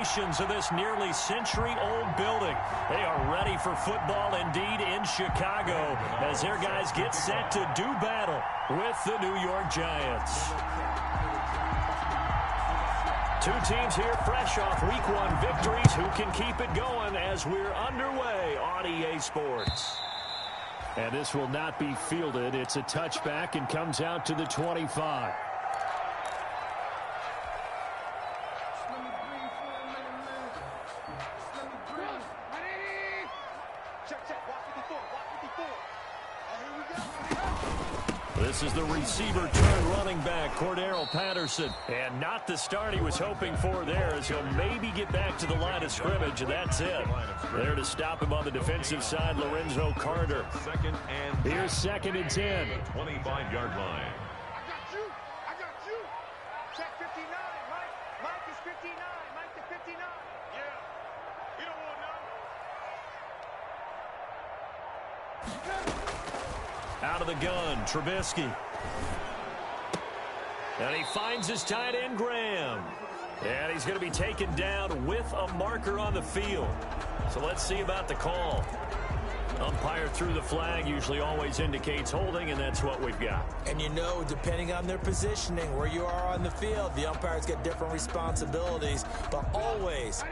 Of this nearly century-old building. They are ready for football indeed in Chicago as their guys get set to do battle with the New York Giants. Two teams here fresh off Week 1 victories who can keep it going as we're underway on EA Sports. And this will not be fielded. It's a touchback and comes out to the 25. This is the receiver turned running back, Cordero Patterson. And not the start he was hoping for there, as he'll maybe get back to the line of scrimmage, and that's it. There to stop him on the defensive side, Lorenzo Carter. Here's 2nd and 10. 25-yard line. I got you. Check 59. Mike is 59. Mike to 59. Yeah. You don't want to know. Out of the gun, Trubisky. And he finds his tight end, Graham. And he's going to be taken down with a marker on the field. So let's see about the call. Umpire threw the flag, usually always indicates holding, and that's what we've got. And you know, depending on their positioning, where you are on the field, the umpires get different responsibilities, but always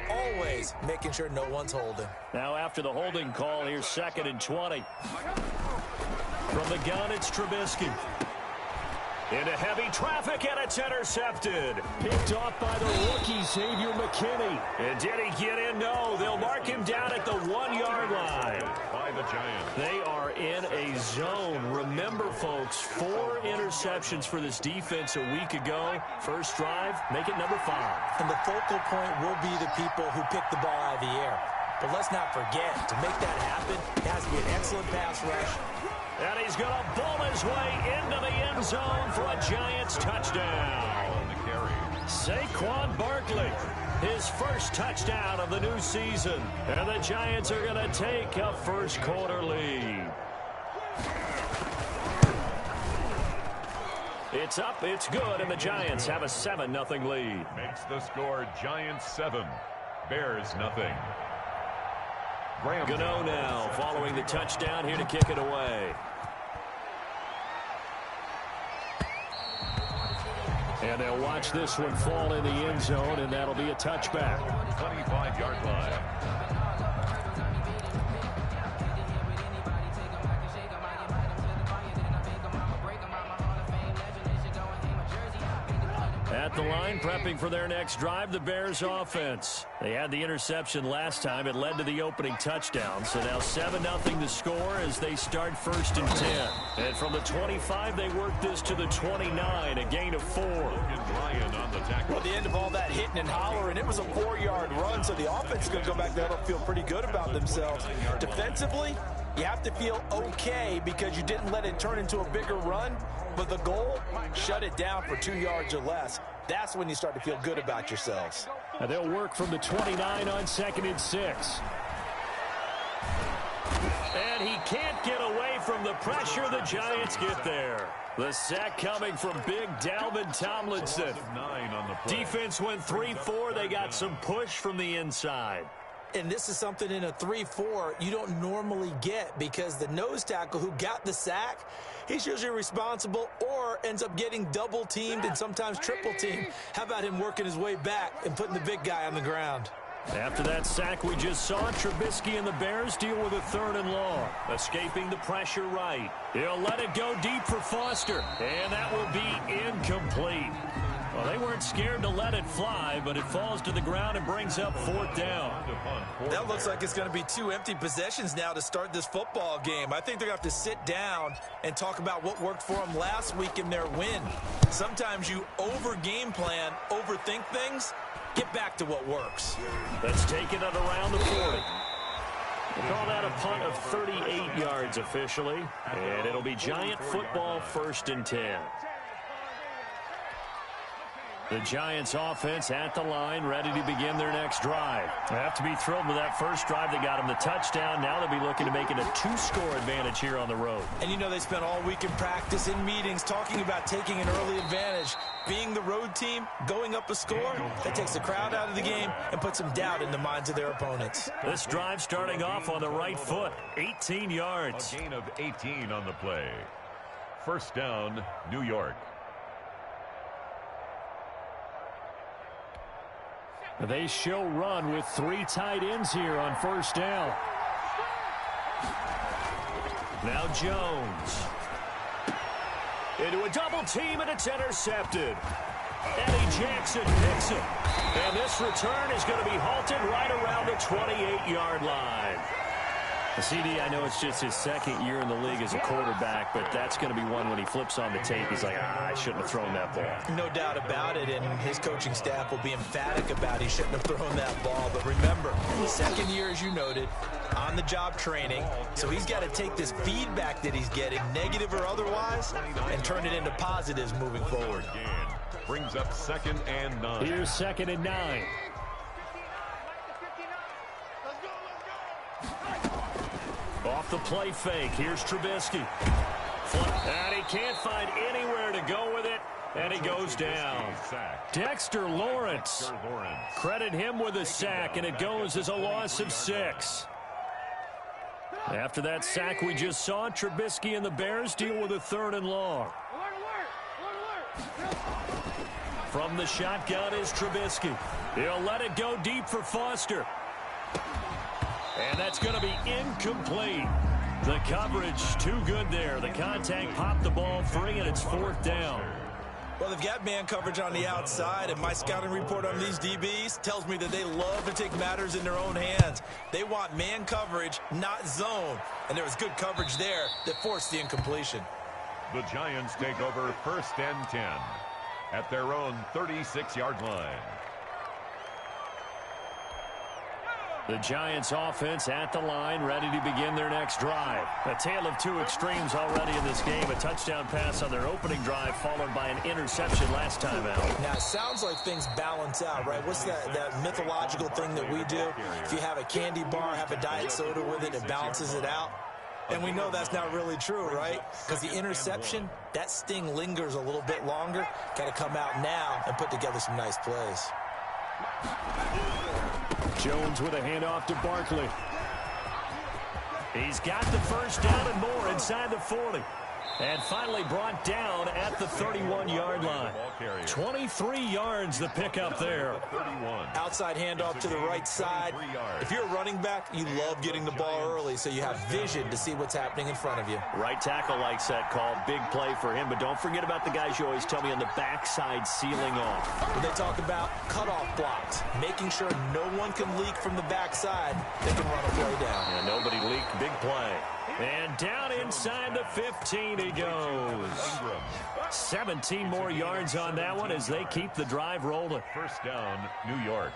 making sure no one's holding. Now after the holding call, here's 2nd and 20. From the gun, it's Trubisky. Into heavy traffic, and it's intercepted. Picked off by the rookie, Xavier McKinney. And did he get in? No, they'll mark him down at the 1-yard line. By the Giants. They are in a zone. Remember, folks, 4 interceptions for this defense a week ago. First drive, make it number 5. And the focal point will be the people who pick the ball out of the air. But let's not forget, to make that happen, it has to be an excellent pass rush. And he's going to bowl his way into the end zone for a Giants touchdown. Saquon Barkley, his first touchdown of the new season. And the Giants are going to take a first-quarter lead. It's up, it's good, and the Giants have a 7-0 lead. Makes the score Giants 7, Bears nothing. Gano now following the touchdown here to kick it away. And they'll watch this one fall in the end zone, and that'll be a touchback. 25-yard line. At the line, prepping for their next drive, the Bears offense. They had the interception last time. It led to the opening touchdown. So now 7-0 the score as they start 1st and 10. And from the 25, they work this to the 29, a gain of 4. Well, the end of all that hitting and hollering, it was a 4-yard run, so the offense is going to go back there and feel pretty good about themselves. Defensively, you have to feel okay because you didn't let it turn into a bigger run. But the goal, shut it down for 2 yards or less. That's when you start to feel good about yourselves. And they'll work from the 29 on 2nd and 6. And he can't get away from the pressure. The Giants get there. The sack coming from big Dalvin Tomlinson. Defense went 3-4. They got some push from the inside. And this is something in a 3-4 you don't normally get because the nose tackle who got the sack, he's usually responsible or ends up getting double teamed and sometimes triple teamed. How about him working his way back and putting the big guy on the ground? After that sack we just saw, Trubisky and the Bears deal with a 3rd and long. Escaping the pressure right. He'll let it go deep for Foster. And that will be incomplete. Well, they weren't scared to let it fly, but it falls to the ground and brings up 4th down. That looks like it's going to be 2 empty possessions now to start this football game. I think they're going to have to sit down and talk about what worked for them last week in their win. Sometimes you over-game plan, overthink things. Get back to what works. Let's take it at around the 40. We'll call that a punt of 38 yards officially, and it'll be Giant football 1st and 10. The Giants offense at the line, ready to begin their next drive. They have to be thrilled with that first drive that got them the touchdown. Now they'll be looking to make it a 2-score advantage here on the road. And you know they spent all week in practice, in meetings, talking about taking an early advantage. Being the road team, going up a score, that takes the crowd out of the game and puts some doubt in the minds of their opponents. This drive starting off on the right foot, 18 yards. A gain of 18 on the play. First down, New York. They show run with 3 tight ends here on first down. Now Jones. Into a double team, and it's intercepted. Eddie Jackson picks it. And this return is going to be halted right around the 28-yard line. The CD, I know it's just his second year in the league as a quarterback, but that's going to be one when he flips on the tape. He's like, I shouldn't have thrown that ball. No doubt about it, and his coaching staff will be emphatic about he shouldn't have thrown that ball. But remember, second year, as you noted, on-the-job training, so he's got to take this feedback that he's getting, negative or otherwise, and turn it into positives moving forward. Brings up 2nd and 9. Here's 2nd and 9. Off the play fake. Here's Trubisky. And he can't find anywhere to go with it. And he goes down. Dexter Lawrence. Credit him with a sack, and it goes as a loss of 6. After that sack we just saw, Trubisky and the Bears deal with a 3rd and long. From the shotgun is Trubisky. He'll let it go deep for Foster. And that's going to be incomplete. The coverage too good there. The contact popped the ball free, and it's 4th down. Well, they've got man coverage on the outside, and my scouting report on these DBs tells me that they love to take matters in their own hands. They want man coverage, not zone. And there was good coverage there that forced the incompletion. The Giants take over 1st and 10 at their own 36-yard line. The Giants offense at the line, ready to begin their next drive. A tale of 2 extremes already in this game. A touchdown pass on their opening drive, followed by an interception last time out. Now, it sounds like things balance out, right? What's that mythological thing that we do? If you have a candy bar, have a diet soda with it, it balances it out. And we know that's not really true, right? Because the interception, that sting lingers a little bit longer. Got to come out now and put together some nice plays. Jones with a handoff to Barkley. He's got the first down and more inside the 40. And finally brought down at the 31-yard line. 23 yards the pickup there. Outside handoff to the right side. If you're a running back, you love getting the ball early so you have vision to see what's happening in front of you. Right tackle likes that call. Big play for him. But don't forget about the guys you always tell me on the backside sealing off. When they talk about cutoff blocks, making sure no one can leak from the backside, they can run a play down. Yeah, nobody leaked. Big play. And down inside the 15 he goes. 17 more yards on that one as they keep the drive rolling. First down, New York.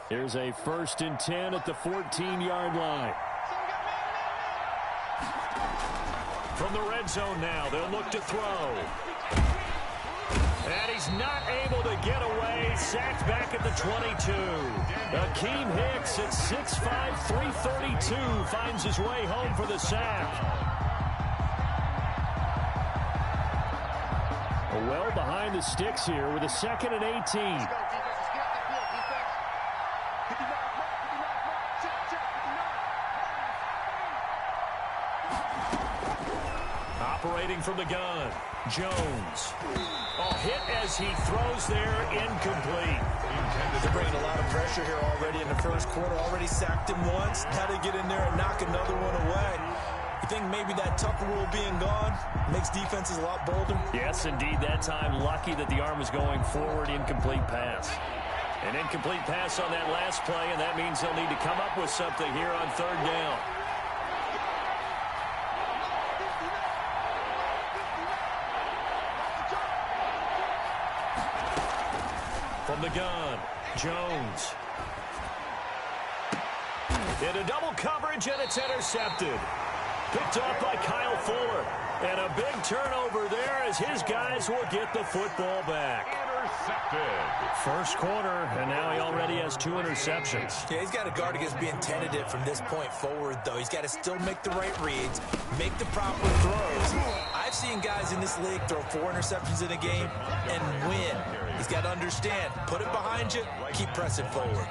Here's a 1st and 10 at the 14-yard line. From the red zone now, they'll look to throw. And he's not able to get away. Sacked back at the 22. Akeem Hicks at 6'5", 332 finds his way home for the sack. Well behind the sticks here with a 2nd and 18. Operating from the gun, Jones. Hit as he throws there, incomplete. They're bringing a lot of pressure here already in the first quarter. Already sacked him once. Got to get in there and knock another one away. You think maybe that Tucker rule being gone makes defenses a lot bolder? Yes, indeed. That time, lucky that the arm was going forward. Incomplete pass. An incomplete pass on that last play, and that means they'll need to come up with something here on 3rd down. From the gun, Jones. Into double coverage, and it's intercepted. Picked off by Kyle Fuller. And a big turnover there as his guys will get the football back. Intercepted. First quarter, and now he already has 2 interceptions. Yeah, he's got to guard against being tentative from this point forward, though. He's got to still make the right reads, make the proper throws. I've seen guys in this league throw 4 interceptions in a game and win. He's got to understand, put it behind you, keep pressing forward.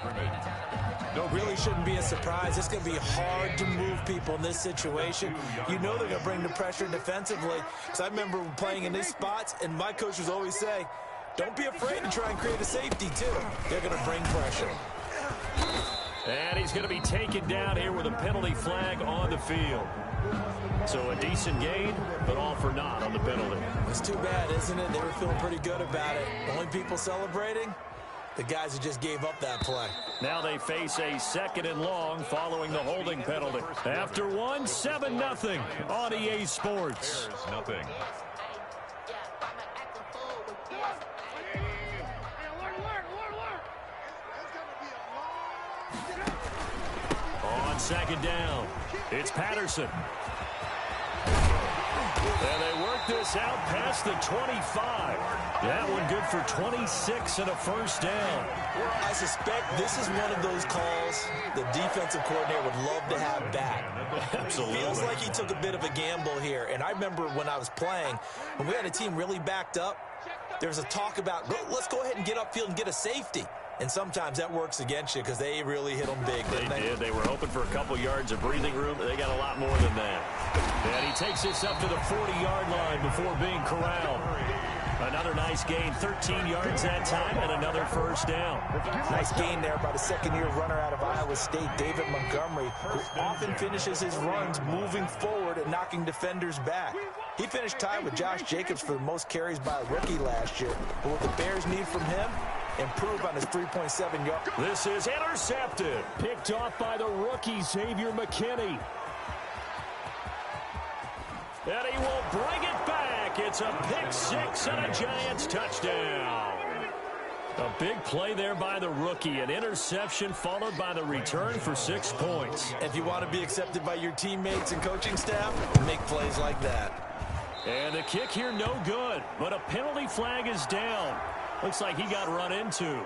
Really shouldn't be a surprise. It's going to be hard to move people in this situation. You know they're going to bring the pressure defensively. Because I remember playing in these spots, and my coach was always say, don't be afraid to try and create a safety, too. They're going to bring pressure. And he's going to be taken down here with a penalty flag on the field. So a decent gain, but all for naught on the penalty. It's too bad, isn't it? They were feeling pretty good about it. The only people celebrating, the guys who just gave up that play. Now they face a 2nd and long following the holding penalty. After one, 7-0 on EA Sports. Bears nothing. On 2nd down, it's Patterson. And they work this out past the 25. That one good for 26 and a first down. I suspect this is one of those calls the defensive coordinator would love to have back. Absolutely. Feels like he took a bit of a gamble here. And I remember when I was playing, when we had a team really backed up, there was a talk about, let's go ahead and get upfield and get a safety. And sometimes that works against you because they really hit them big. They did. They were hoping for a couple yards of breathing room. They got a lot more than that. And he takes this up to the 40-yard line before being corralled. Another nice gain, 13 yards that time, and another first down. Nice gain there by the second-year runner out of Iowa State, David Montgomery, who often finishes his runs moving forward and knocking defenders back. He finished tied with Josh Jacobs for the most carries by a rookie last year. But what the Bears need from him, improve on his 3.7 yard. This is intercepted. Picked off by the rookie, Xavier McKinney. And he will bring it back. It's a pick 6 and a Giants touchdown. A big play there by the rookie. An interception followed by the return for 6 points. If you want to be accepted by your teammates and coaching staff, make plays like that. And the kick here no good, but a penalty flag is down. Looks like he got run into.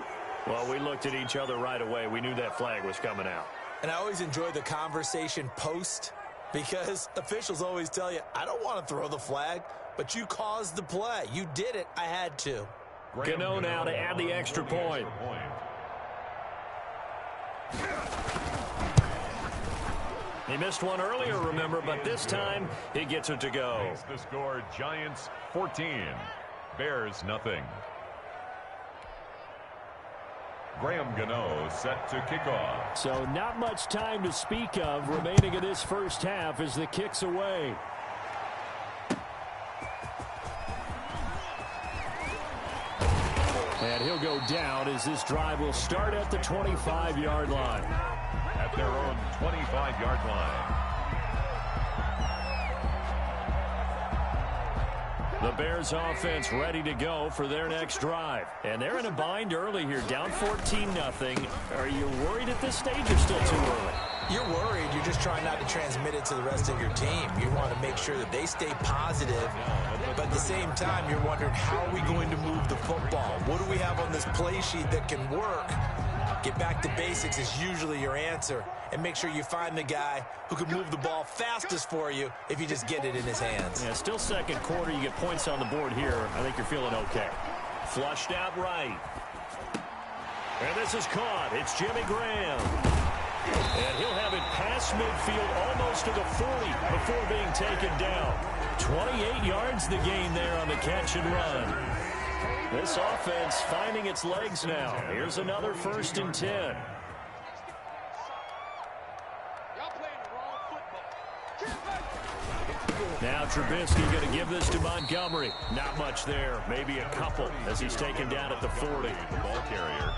Well, we looked at each other right away. We knew that flag was coming out. And I always enjoy the conversation post because officials always tell you, I don't want to throw the flag, but you caused the play. You did it. I had to. Gano now to add the extra point. He missed one earlier, remember, but this time he gets it to go. Makes the score Giants 14, Bears nothing. Graham Gano set to kick off. So not much time to speak of remaining in this first half as the kick's away. And he'll go down as this drive will start at the 25-yard line. At their own 25-yard line. The Bears offense ready to go for their next drive. And they're in a bind early here, down 14-0. Are you worried at this stage or still too early? You're worried. You're just trying not to transmit it to the rest of your team. You want to make sure that they stay positive. But at the same time, you're wondering, how are we going to move the football? What do we have on this play sheet that can work? Get back to basics is usually your answer. And make sure you find the guy who can move the ball fastest for you if you just get it in his hands. Yeah, still second quarter. You get points on the board here. I think you're feeling okay. Flushed out right. And this is caught. It's Jimmy Graham. And he'll have it past midfield almost to the 40 before being taken down. 28 yards the gain there on the catch and run. This offense finding its legs now. Here's another 1st and 10. Now Trubisky going to give this to Montgomery. Not much there. Maybe a couple as he's taken down at the 40. The ball carrier.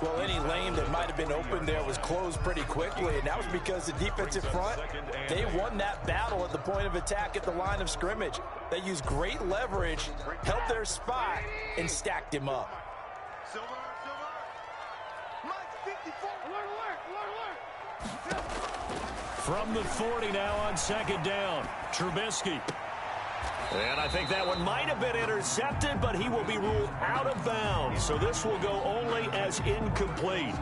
Well, any lane that might have been open there was closed pretty quickly, and that was because the defensive front, they won that battle at the point of attack at the line of scrimmage. They used great leverage, held their spot, and stacked him up. Silver. Mike 54. Alert. From the 40 now on second down. Trubisky. And I think that one might have been intercepted, but he will be ruled out of bounds. So this will go only as incomplete.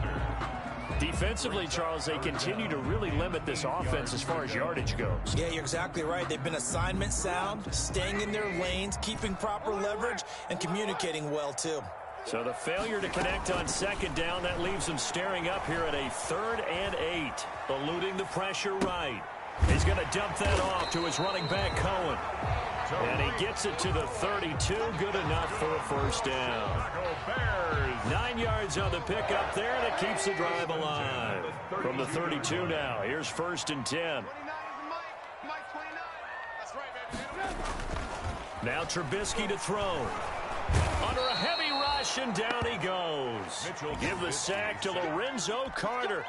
Defensively, Charles, they continue to really limit this offense as far as yardage goes. Yeah, you're exactly right. They've been assignment sound, staying in their lanes, keeping proper leverage, and communicating well, too. So the failure to connect on second down, that leaves them staring up here at a 3rd and 8, eluding the pressure right. He's going to dump that off to his running back, Cohen. And he gets it to the 32, good enough for a first down. 9 yards on the pickup there, and it keeps the drive alive. From the 32 now, here's 1st and 10. Now Trubisky to throw. Under a heavy rush, and down he goes. Give the sack to Lorenzo Carter.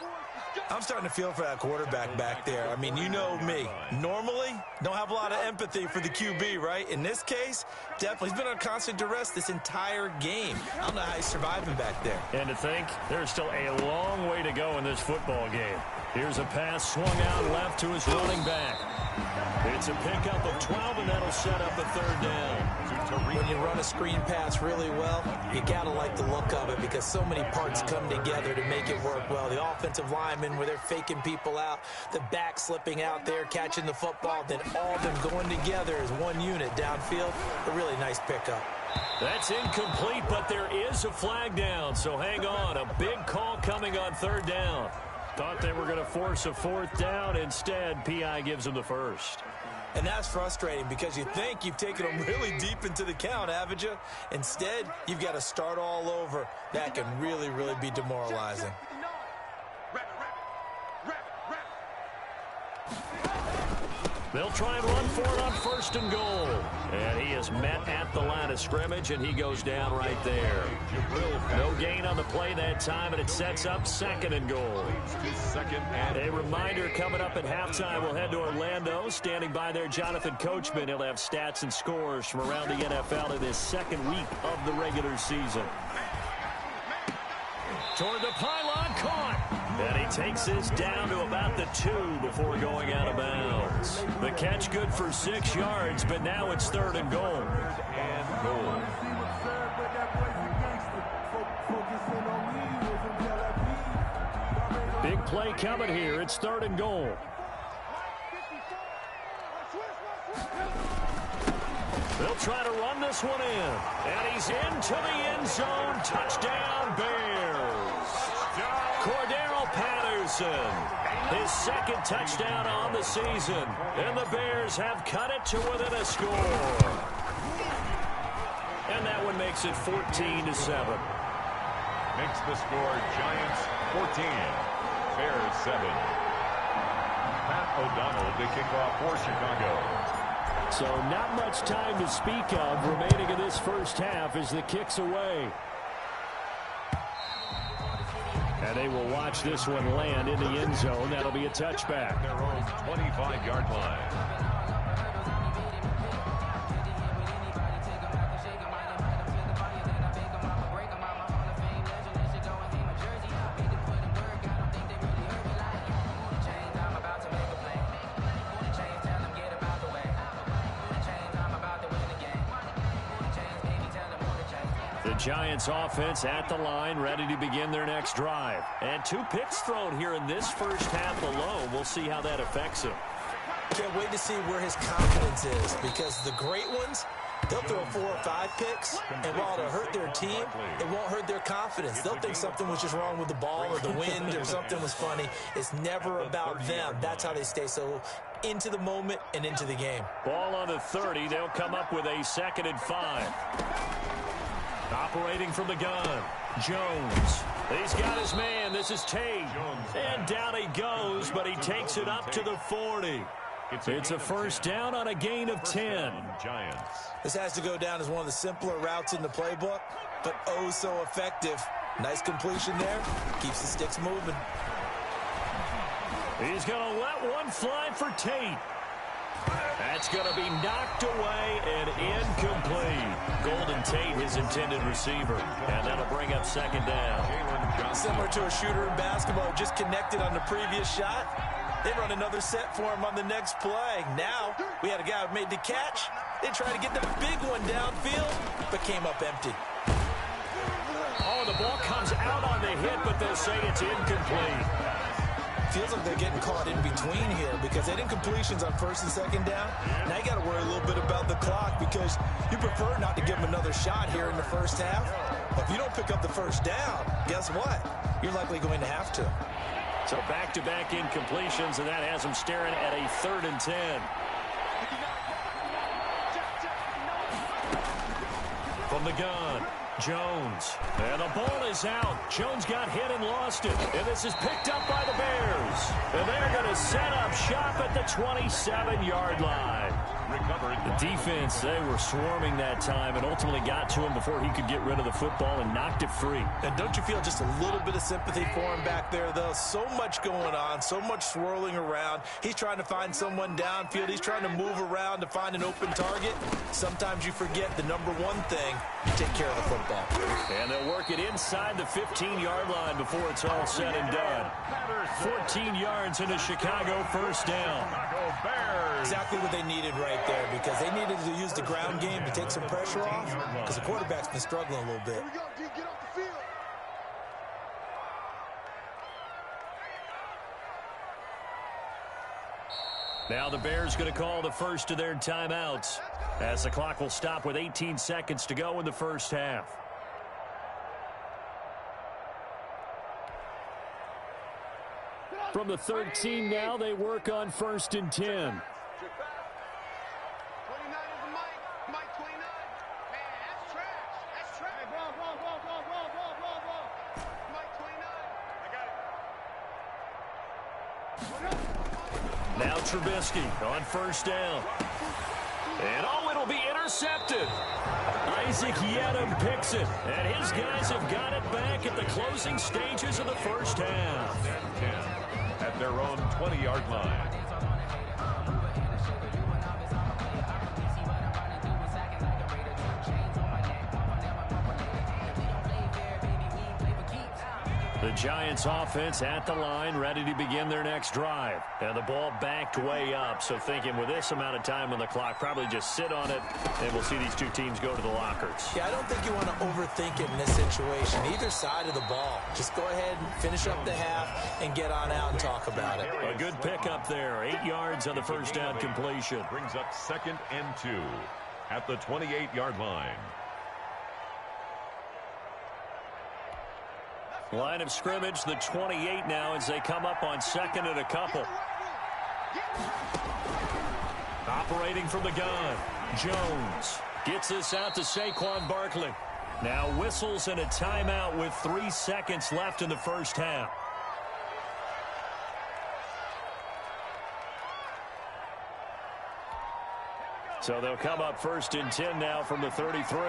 I'm starting to feel for that quarterback back there. I mean, you know me. Normally, don't have a lot of empathy for the QB, right? In this case, definitely. He's been on constant duress this entire game. I don't know how he's surviving back there. And to think, there's still a long way to go in this football game. Here's a pass swung out left to his running back. It's a pickup of 12, and that'll set up a 3rd down. When you run a screen pass really well, you got to like the look of it because so many parts come together to make it work well. The offensive linemen, where they're faking people out, the back slipping out there, catching the football, then all of them going together as one unit downfield. A really nice pickup. That's incomplete, but there is a flag down, so hang on. A big call coming on 3rd down. Thought they were going to force a 4th down. Instead, P.I. gives them the 1st. And that's frustrating because you think you've taken them really deep into the count, haven't you? Instead, you've got to start all over. That can really, really be demoralizing. They'll try and run for it on 1st and goal. And he is met at the line of scrimmage, and he goes down right there. No gain on the play that time, and it sets up 2nd and goal. A reminder, coming up at halftime, we'll head to Orlando. Standing by there, Jonathan Coachman. He'll have stats and scores from around the NFL in this 2nd week of the regular season. Toward the pylon, caught. And he takes this down to about the 2 before going out of bounds. The catch good for 6 yards, but now it's 3rd and goal. Big play coming here. It's 3rd and goal. They'll try to run this one in. And he's into the end zone. Touchdown, Bears. Cordero Patterson, his 2nd touchdown on the season. And the Bears have cut it to within a score. And that one makes it 14-7. Makes the score Giants 14, Bears 7. Pat O'Donnell to kick off for Chicago. So not much time to speak of remaining in this first half as the kick's away. And they will watch this one land in the end zone. That'll be a touchback. Their own 25-yard line. Giants offense at the line, ready to begin their next drive. And 2 picks thrown here in this first half alone. We'll see how that affects him. Can't wait to see where his confidence is because the great ones, they'll throw 4 or 5 picks, and while it'll hurt their team, it won't hurt their confidence. They'll think something was just wrong with the ball or the wind or something was funny. It's never about them. That's how they stay so into the moment and into the game. Ball on the 30. They'll come up with a 2nd and 5. Operating from the gun, Jones. He's got his man. This is Tate. And down he goes, but he takes it up to the 40. It's a first down on a gain of 10. This has to go down as one of the simpler routes in the playbook, but oh so effective. Nice completion there. Keeps the sticks moving. He's going to let one fly for Tate. That's going to be knocked away and incomplete. Golden Tate, his intended receiver. And that'll bring up 2nd down. Similar to a shooter in basketball, just connected on the previous shot. They run another set for him on the next play. Now, we had a guy who made the catch. They tried to get that big one downfield, but came up empty. Oh, the ball comes out on the hit, but they'll say it's incomplete. Feels like they're getting caught in between here because they did incompletions on first and second down. Now you got to worry a little bit about the clock because you prefer not to give them another shot here in the first half. If you don't pick up the first down, guess what? You're likely going to have to. So back-to-back incompletions, and that has them staring at a 3rd and 10. From the gun, Jones. And the ball is out. Jones got hit and lost it. And this is picked up by the Bears. And they're going to set up shop at the 27-yard line. The defense, they were swarming that time and ultimately got to him before he could get rid of the football and knocked it free. And don't you feel just a little bit of sympathy for him back there, though? So much going on, so much swirling around. He's trying to find someone downfield. He's trying to move around to find an open target. Sometimes you forget the number one thing, take care of the football. And they'll work it inside the 15-yard line before it's all said and done. 14 yards into Chicago, first down. Exactly what they needed right there because they needed to use the ground game to take some pressure off because the quarterback's been struggling a little bit. Here we go, D. Get off the field. Now the Bears going to call the first of their timeouts as the clock will stop with 18 seconds to go in the first half. From the 13 now, they work on 1st and 10. 29 is the Mike. Mike 29. Man, that's trash. That's trash. Hey, ball. Mike 29. I got it. Now Trubisky on 1st down. And it'll be intercepted. Isaac Yedem picks it. And his guys have got it back at the closing stages of the first half. 10 at their own 20-yard line. The Giants offense at the line, ready to begin their next drive. And the ball backed way up, so thinking with this amount of time on the clock, probably just sit on it, and we'll see these two teams go to the lockers. Yeah, I don't think you want to overthink it in this situation. Either side of the ball. Just go ahead and finish up the half and get on out and talk about it. A good pickup there. 8 yards on the first down completion. Brings up 2nd and 2 at the 28-yard line. Line of scrimmage, the 28 now as they come up on 2nd and a couple. Operating from the gun, Jones gets this out to Saquon Barkley. Now whistles and a timeout with 3 seconds left in the first half. So they'll come up 1st and 10 now from the 33.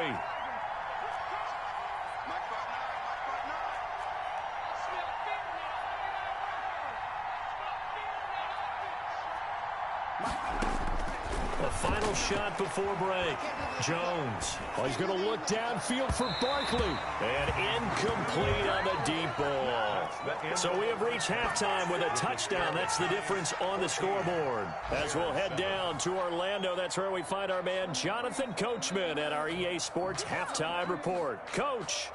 A final shot before break. Jones. Oh, he's going to look downfield for Barkley. And incomplete on the deep ball. So we have reached halftime with a touchdown. That's the difference on the scoreboard. As we'll head down to Orlando, that's where we find our man Jonathan Coachman at our EA Sports Halftime Report. Coach.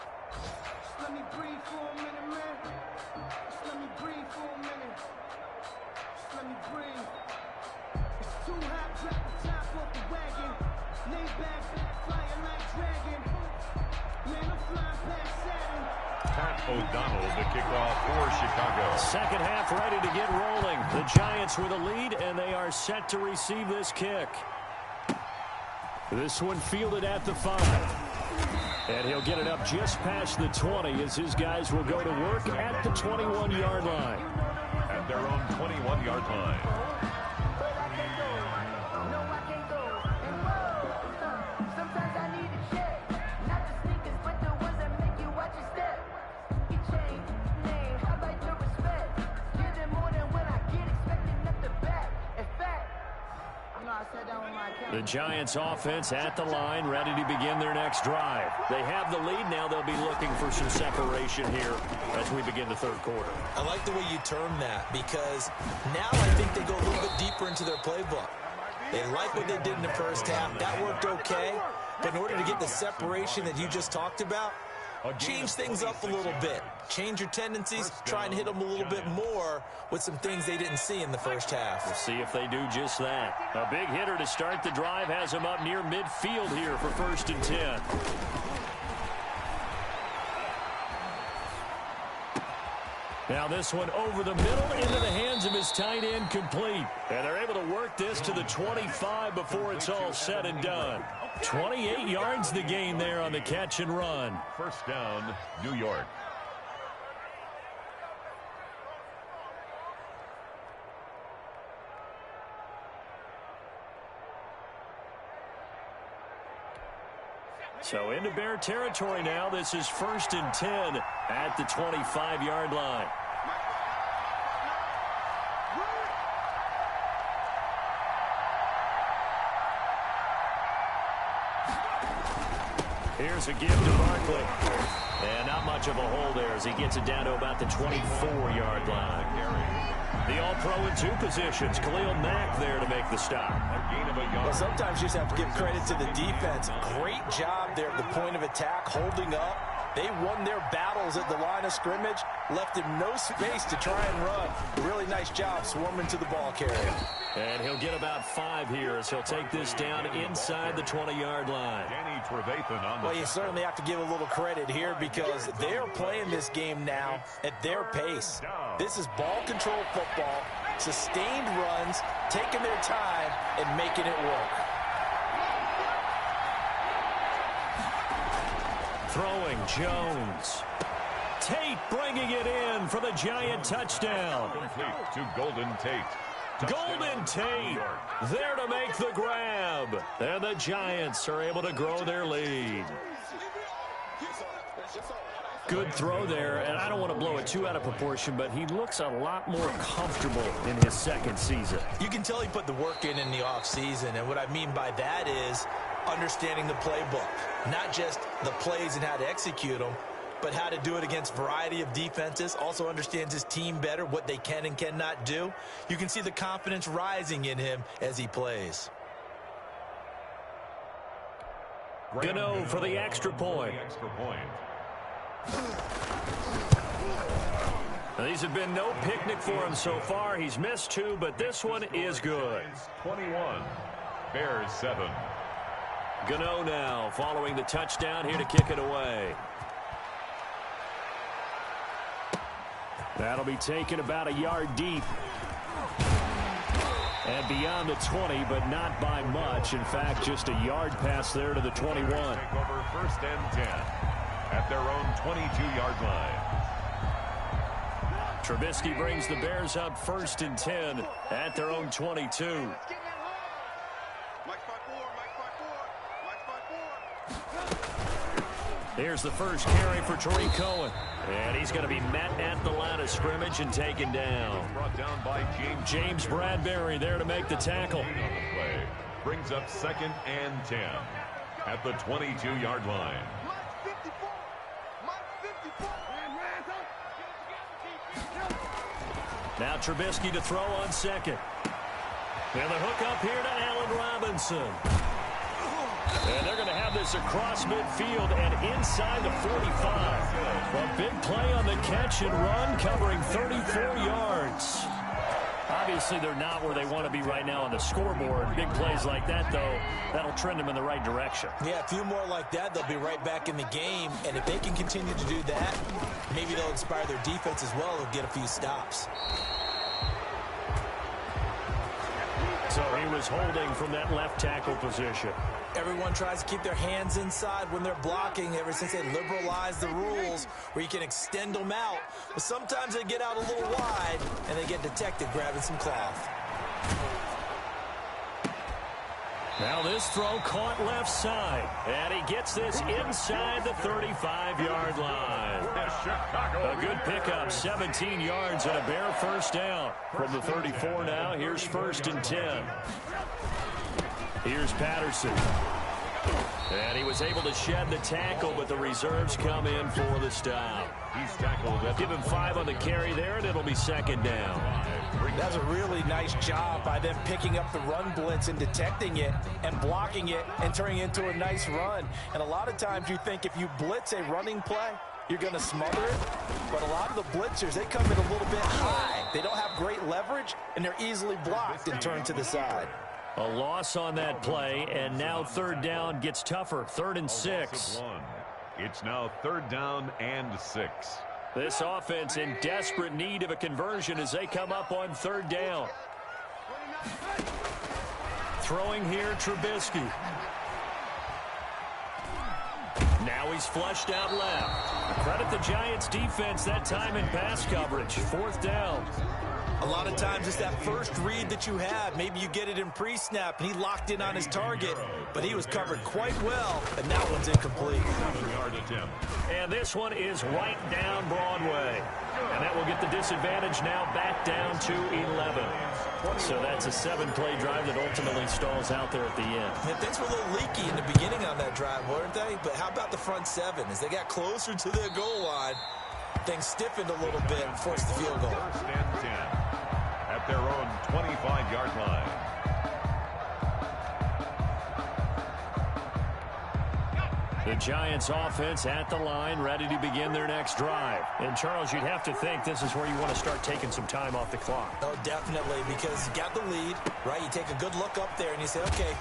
Let me breathe for a minute, man. Just let me breathe for a minute. Just let me breathe. It's too hot, drop the top off the wagon. Lay back, flying like dragon. Man, I'm flying past Saturn. Pat O'Donnell to kick off for Chicago. Second half ready to get rolling. The Giants with a lead, and they are set to receive this kick. This one fielded at the 5. And he'll get it up just past the 20 as his guys will go to work at the 21-yard line. At their own 21-yard line. I sat down with my account. The Giants offense at the line, ready to begin their next drive. They have the lead. Now they'll be looking for some separation here as we begin the third quarter. I like the way you term that, because now I think they go a little bit deeper into their playbook. They like what they did in the first half. That worked okay. But in order to get the separation that you just talked about, change things up a little bit. Change your tendencies, try and hit them a little bit more with some things they didn't see in the first half. We'll see if they do just that. A big hitter to start the drive has him up near midfield here for 1st and 10. Now this one over the middle into the hands of his tight end, complete. And they're able to work this to the 25 before it's all said and done. 28 yards the gain there on the catch and run. First down, New York. So into Bear territory now. This is 1st and 10 at the 25-yard line. Here's a give to Barkley. And not much of a hole there as he gets it down to about the 24-yard line. The all-pro in 2 positions. Khalil Mack there to make the stop. Well, sometimes you just have to give credit to the defense. Great job there at the point of attack, holding up. They won their battles at the line of scrimmage, left him no space to try and run. Really nice job swarming to the ball carrier. And he'll get about 5 here as he'll take this down inside the 20-yard line. Well, you certainly have to give a little credit here because they're playing this game now at their pace. This is ball control football, sustained runs, taking their time and making it work. Throwing Jones. Tate bringing it in for the Giant touchdown. Complete to Golden Tate. Golden Tate there to make the grab. And the Giants are able to grow their lead. Good throw there, and I don't want to blow it too out of proportion, but he looks a lot more comfortable in his 2nd season. You can tell he put the work in the offseason, and what I mean by that is understanding the playbook. Not just the plays and how to execute them, but how to do it against a variety of defenses. Also understands his team better, what they can and cannot do. You can see the confidence rising in him as he plays. Gano for the extra point. Now, these have been no picnic for him so far. He's missed 2, but this one is good. 21, Bears 7. Gano now following the touchdown here to kick it away. That'll be taken about a yard deep. And beyond the 20, but not by much. In fact, just a yard pass there to the 21. Take over 1st and 10 at their own 22-yard line. Trubisky brings the Bears up 1st and 10 at their own 22. Here's the first carry for Tariq Cohen. And he's going to be met at the line of scrimmage and taken down. Brought down by James Bradbury there to make the tackle. Play brings up 2nd and 10 at the 22-yard line. Now Trubisky to throw on 2nd. And the hook up here to Allen Robinson. And they're going to have this across midfield and inside the 45. A big play on the catch and run, covering 34 yards. Obviously, they're not where they want to be right now on the scoreboard. Big plays like that, though, that'll trend them in the right direction. Yeah, a few more like that, they'll be right back in the game. And if they can continue to do that, maybe they'll inspire their defense as well. They'll get a few stops. So he was holding from that left tackle position. Everyone tries to keep their hands inside when they're blocking ever since they liberalized the rules where you can extend them out. But sometimes they get out a little wide and they get detected grabbing some cloth. Now this throw caught left side. And he gets this inside the 35-yard line. A good pickup, 17 yards and a Bear first down. From the 34 now, here's 1st and 10. Here's Patterson. And he was able to shed the tackle, but the reserves come in for the stop. He's tackled. Give him 5 on the carry there, and it'll be second down. That's a really nice job by them picking up the run blitz and detecting it and blocking it and turning it into a nice run. And a lot of times you think if you blitz a running play, you're going to smother it. But a lot of the blitzers, they come in a little bit high. They don't have great leverage, and they're easily blocked and turned to the side. A loss on that play, and now third down gets tougher. 3rd and 6. It's now 3rd down and 6. This offense in desperate need of a conversion as they come up on 3rd down. Throwing here, Trubisky. Now he's flushed out left. Credit the Giants defense that time in pass coverage. 4th down. A lot of times it's that first read that you have. Maybe you get it in pre-snap, and he locked in on his target, but he was covered quite well, and that one's incomplete. 7-yard attempt. And this one is right down Broadway. And that will get the disadvantage now back down to 11. So that's a 7-play drive that ultimately stalls out there at the end. And things were a little leaky in the beginning on that drive, weren't they? But how about the front 7? As they got closer to the goal line, things stiffened a little bit and forced the field goal. 1st and 10 at their own 25-yard line. The Giants offense at the line, ready to begin their next drive. And, Charles, you'd have to think this is where you want to start taking some time off the clock. Oh, definitely, because you got the lead, right? You take a good look up there and you say, okay,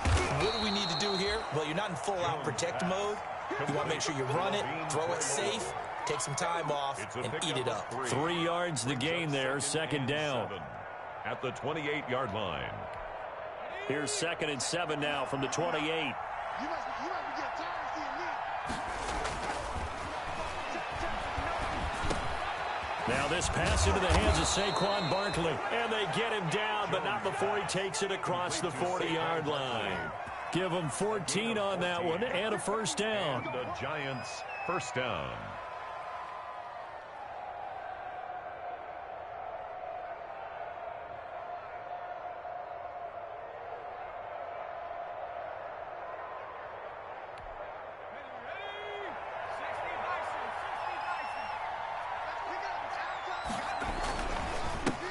what do we need to do here? Well, you're not in full-out protect mode. You want to make sure you run it, throw it safe, take some time off, and eat it up. 3 yards the gain there, 2nd down. At the 28-yard line. Here's 2nd and 7 now from the 28. You must be getting tired of seeing me. Now this pass into the hands of Saquon Barkley. And they get him down, but not before he takes it across the 40-yard line. Give him 14 on that one and a 1st down. And the Giants 1st down.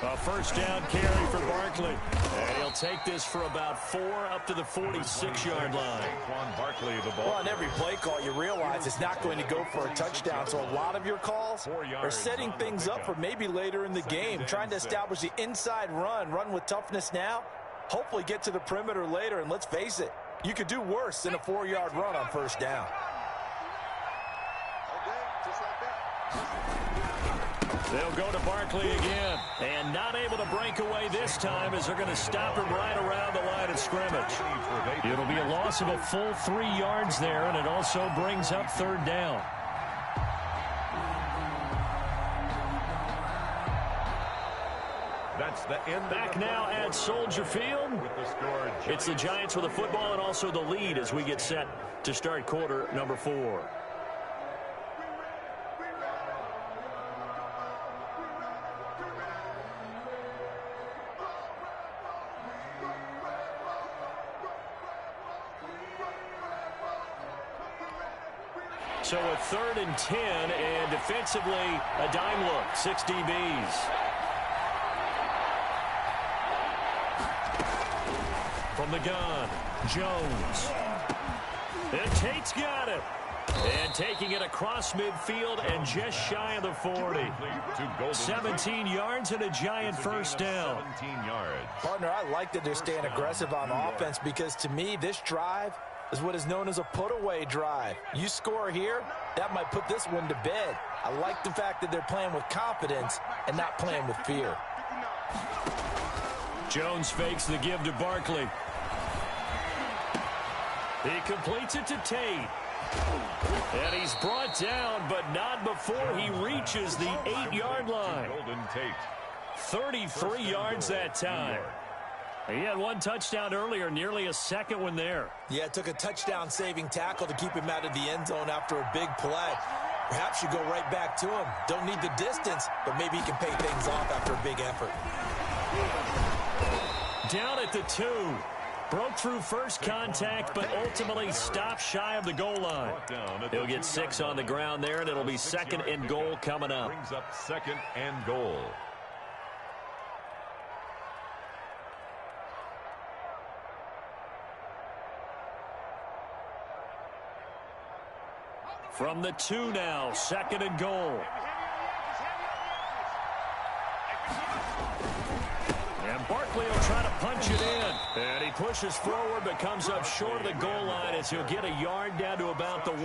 A 1st down carry for Barkley. And he'll take this for about 4 up to the 46-yard line. Saquon Barkley, the ball. Well, on every play call, you realize it's not going to go for a touchdown. So a lot of your calls are setting things up for maybe later in the game, trying to establish the inside run with toughness now, hopefully get to the perimeter later. And let's face it, you could do worse than a 4-yard run on 1st down. They'll go to Barkley again, and not able to break away this time as they're going to stop him right around the line of scrimmage. It'll be a loss of a full 3 yards there, and it also brings up 3rd down. That's the end. Back now at Soldier Field. With the score, It's the Giants with the football and also the lead as we get set to start quarter number 4. So a 3rd and 10, and defensively a dime look, 6 DBs. From the gun, Jones. And Tate's got it. And taking it across midfield and just shy of the 40. 17 yards and a Giant 1st down. 17 yards. Partner, I like that they're staying aggressive on offense because to me, this drive is what is known as a put-away drive. You score here, that might put this one to bed. I like the fact that they're playing with confidence and not playing with fear. Jones fakes the give to Barkley. He completes it to Tate. And he's brought down, but not before he reaches the 8-yard line. Golden Tate. 33 yards that time. He had 1 touchdown earlier, nearly a 2nd one there. Yeah, it took a touchdown-saving tackle to keep him out of the end zone after a big play. Perhaps you go right back to him. Don't need the distance, but maybe he can pay things off after a big effort. Down at the 2. Broke through first contact, but ultimately stopped shy of the goal line. He'll get 6 on the ground there, and it'll be 2nd and goal coming up. Brings up 2nd and goal. From the 2 now, 2nd and goal. And Barkley will try to punch it in. And he pushes forward but comes up short of the goal line as he'll get a yard down to about the 1.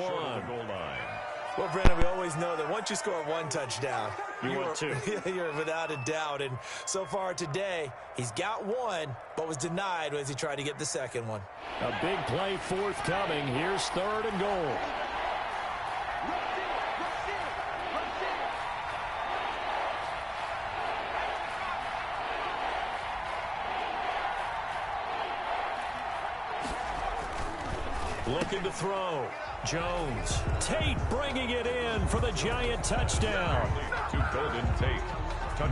Well, Brandon, we always know that once you score 1 touchdown, you want 2. You're without a doubt. And so far today, he's got 1, but was denied as he tried to get the 2nd one. A big play forthcoming. Here's 3rd and goal. Looking to throw. Jones. Tate bringing it in for the Giant touchdown. To Golden Tate.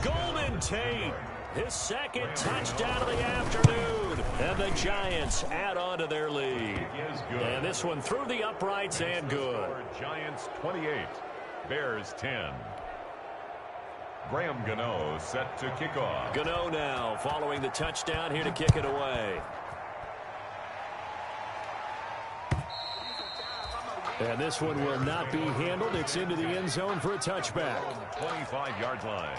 Golden Tate. His 2nd touchdown of the afternoon. And the Giants add on to their lead. And this one through the uprights and good. Giants 28. Bears 10. Graham Gano set to kick off. Gano now following the touchdown here to kick it away. And this one will not be handled. It's into the end zone for a touchback. 25-yard line.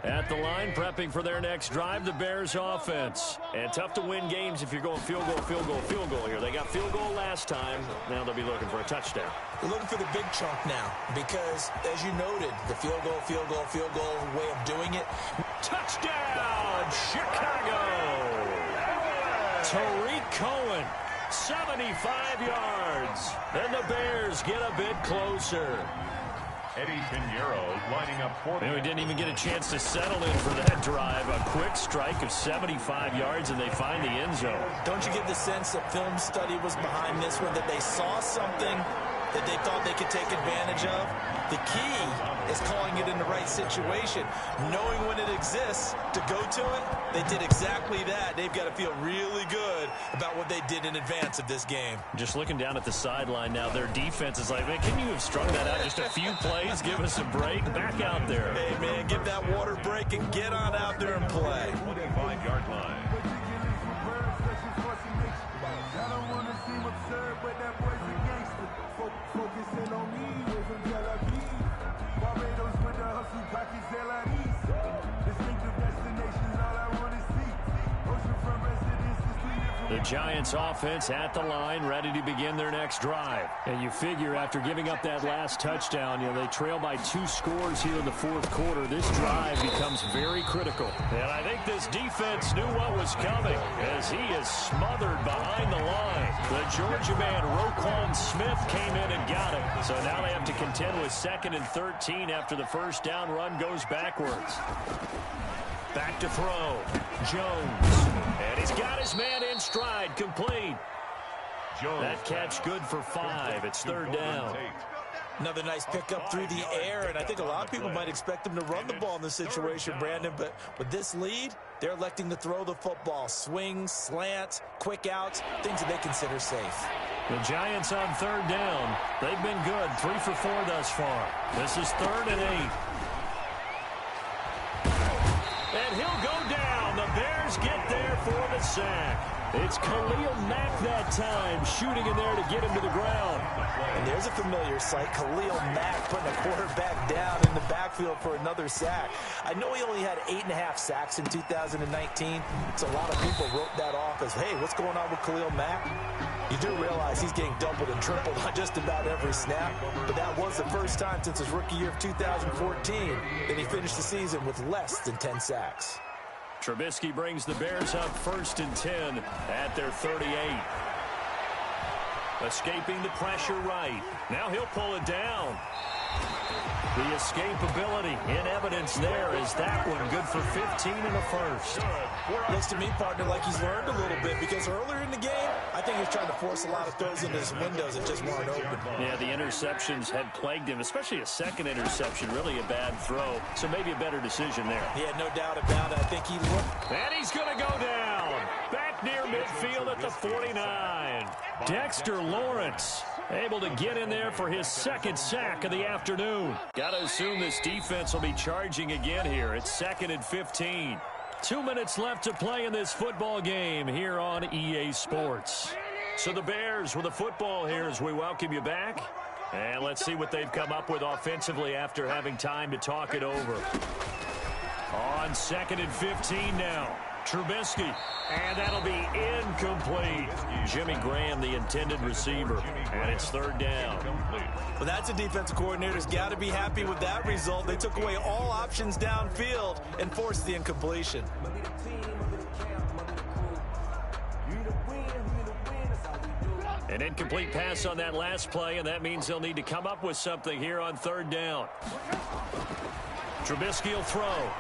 At the line, prepping for their next drive, the Bears offense. And tough to win games if you're going field goal, field goal, field goal here. They got field goal last time. Now they'll be looking for a touchdown. They're looking for the big chunk now because, as you noted, the field goal, field goal, field goal way of doing it. Touchdown, Chicago! Tariq Cohen, 75 yards. And the Bears get a bit closer. Eddie Pinheiro lining up for We didn't even get a chance to settle in for that drive. A quick strike of 75 yards, and they find the end zone. Don't you get the sense that film study was behind this one, that they saw something that they thought they could take advantage of? The key is calling it in the right situation. Knowing when it exists to go to it, they did exactly that. They've got to feel really good about what they did in advance of this game. Just looking down at the sideline now, their defense is like, man, can you have strung that out just a few plays? Give us a break. Back out there. Hey, man, give that water break and get on out there and play. 25-yard line. The Giants offense at the line, ready to begin their next drive. And you figure after giving up that last touchdown, they trail by 2 scores here in the 4th quarter. This drive becomes very critical. And I think this defense knew what was coming as he is smothered behind the line. The Georgia man, Roquan Smith, came in and got him. So now they have to contend with 2nd and 13 after the first down run goes backwards. Back to throw. Jones. And he's got his man in stride. Complete. Jones. That catch good for 5. It's 3rd down. Another nice pickup through the air, and I think a lot of people might expect them to run the ball in this situation, Brandon, but with this lead, they're electing to throw the football. Swings, slants, quick outs, things that they consider safe. The Giants on 3rd down. They've been good. 3 for 4 thus far. This is 3rd and 8. And he'll go down. The Bears get there for the sack. It's Khalil Mack that time, shooting in there to get him to the ground. And there's a familiar sight. Khalil Mack putting a quarterback down in the backfield for another sack. I know he only had 8.5 sacks in 2019, so a lot of people wrote that off as, hey, what's going on with Khalil Mack? You do realize he's getting doubled and tripled on just about every snap, but that was the first time since his rookie year of 2014 that he finished the season with less than 10 sacks. Trubisky brings the Bears up 1st and 10 at their 38. Escaping the pressure right. Now he'll pull it down. The escapability in evidence there is that one good for 15 in the first. Looks to me, partner, like he's learned a little bit because earlier in the game, I think he was trying to force a lot of throws into his windows that just weren't open. Yeah, the interceptions had plagued him, especially a second interception, really a bad throw. So maybe a better decision there. Yeah, no doubt about it. I think he looked. And he's going to go down. Back near midfield at the 49. Dexter Lawrence able to get in there for his second sack of the afternoon. Got to assume this defense will be charging again here. It's 2nd and 15. 2 minutes left to play in this football game here on EA Sports. So the Bears with the football here as we welcome you back. And let's see what they've come up with offensively after having time to talk it over. On 2nd and 15 now. Trubisky, and that'll be incomplete. Jimmy Graham, the intended receiver, and it's 3rd down. Well, that's a defensive coordinator's got to be happy with that result. They took away all options downfield and forced the incompletion. An incomplete pass on that last play, and that means they'll need to come up with something here on 3rd down. Trubisky will throw.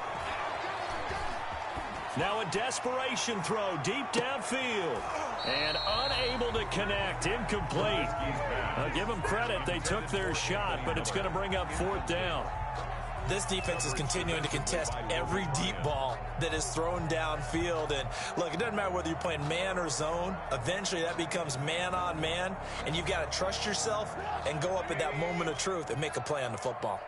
Now a desperation throw deep downfield. And unable to connect. Incomplete. I'll give them credit. They took their shot, but it's going to bring up 4th down. This defense is continuing to contest every deep ball that is thrown downfield. And, look, it doesn't matter whether you're playing man or zone. Eventually that becomes man on man. And you've got to trust yourself and go up at that moment of truth and make a play on the football.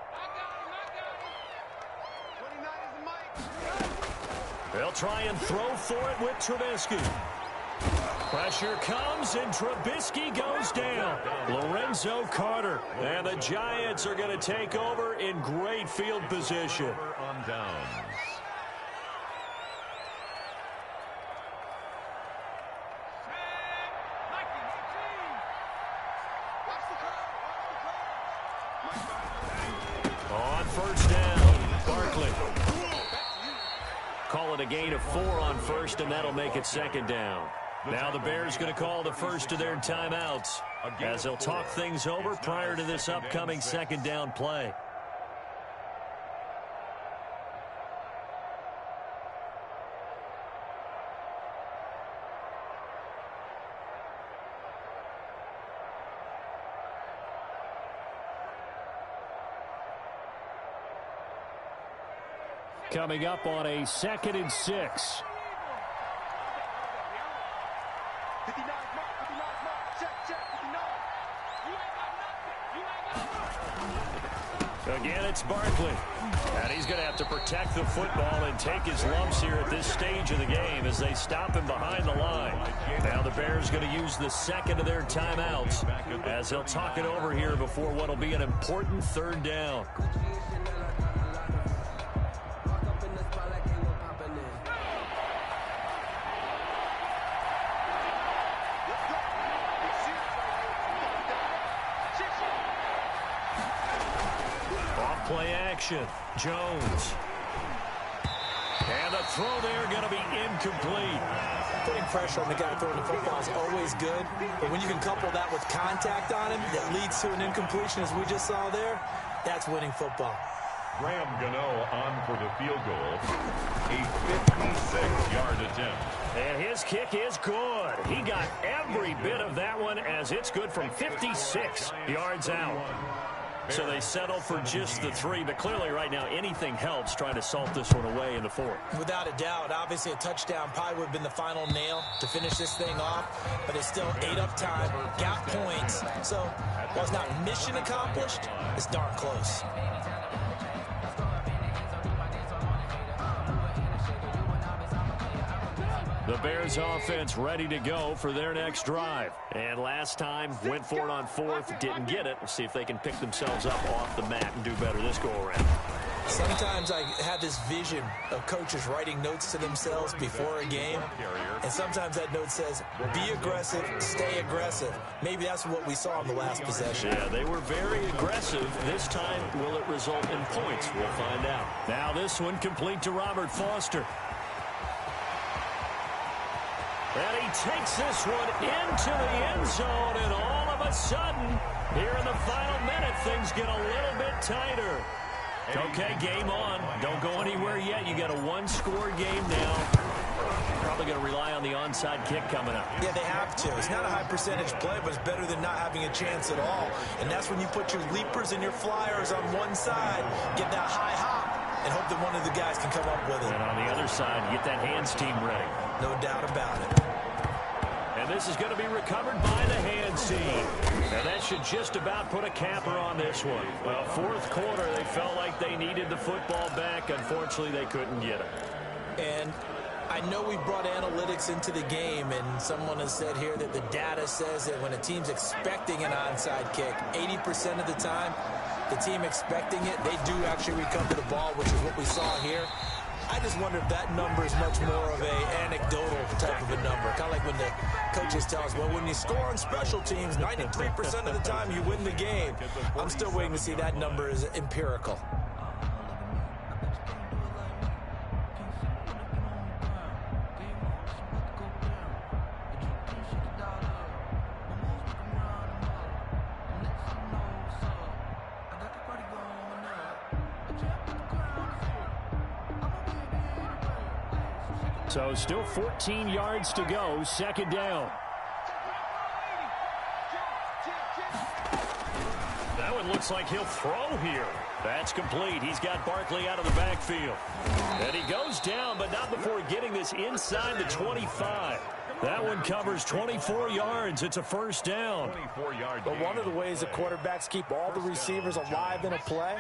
They'll try and throw for it with Trubisky. Pressure comes, and Trubisky goes down. Lorenzo Carter. And the Giants are going to take over in great field position. On downs. On 1st down, Barkley. Call it a gain of 4 on 1st, and that'll make it 2nd down. Now the Bears going to call the first of their timeouts as they'll talk things over prior to this upcoming 2nd down play. Coming up on a 2nd and 6. Again, it's Barkley. And he's going to have to protect the football and take his lumps here at this stage of the game as they stop him behind the line. Now the Bears going to use the 2nd of their timeouts as they'll talk it over here before what will be an important 3rd down. Play action. Jones. And the throw there going to be incomplete. Putting pressure on the guy throwing the football is always good, but when you can couple that with contact on him that leads to an incompletion, as we just saw there, that's winning football. Graham Gano on for the field goal. A 56-yard attempt. And his kick is good. He got every bit of that one as it's good from 56 yards out. So they settle for just the 3, but clearly right now anything helps trying to salt this one away in the 4th. Without a doubt, obviously a touchdown probably would have been the final nail to finish this thing off, but it's still 8 up time, got points. So while it's not mission accomplished, it's darn close. The Bears offense ready to go for their next drive. And last time, went for it on 4th, didn't get it. We'll see if they can pick themselves up off the mat and do better this go-around. Sometimes I have this vision of coaches writing notes to themselves before a game, and sometimes that note says, be aggressive, stay aggressive. Maybe that's what we saw in the last possession. Yeah, they were very aggressive. This time, will it result in points? We'll find out. Now this one complete to Robert Foster. And he takes this one into the end zone, and all of a sudden, here in the final minute, things get a little bit tighter. Okay, game on. Don't go anywhere yet. You got a one-score game now. Probably going to rely on the onside kick coming up. Yeah, they have to. It's not a high percentage play, but it's better than not having a chance at all. And that's when you put your leapers and your flyers on one side, get that high hop, and hope that one of the guys can come up with it. And on the other side, get that hands team ready. No doubt about it. And this is going to be recovered by the hands team. And that should just about put a capper on this one. Well, fourth quarter, they felt like they needed the football back. Unfortunately, they couldn't get it. And I know we brought analytics into the game, and someone has said here that the data says that when a team's expecting an onside kick, 80% of the time, the team expecting it, they do actually recover the ball, which is what we saw here. I just wonder if that number is much more of a anecdotal type of a number. Kind of like when the coaches tell us, well, when you score on special teams, 93% of the time you win the game. I'm still waiting to see that number is empirical. So still 14 yards to go, second down. That one looks like he'll throw here. That's complete. He's got Barkley out of the backfield. And he goes down, but not before getting this inside the 25. That one covers 24 yards. It's a first down. But one of the ways the quarterbacks keep all the receivers alive in a play,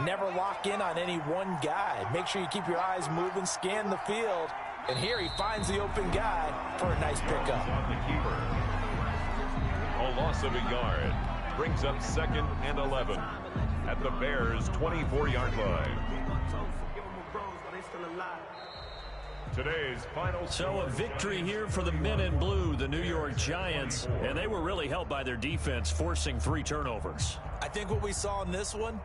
never lock in on any one guy. Make sure you keep your eyes moving, scan the field. And here he finds the open guy for a nice pickup. A loss of a yard brings up 2nd and 11 at the Bears' 24-yard line. Today's final. So a victory here for the men in blue, the New York Giants, and they were really helped by their defense, forcing 3 turnovers. I think what we saw in this one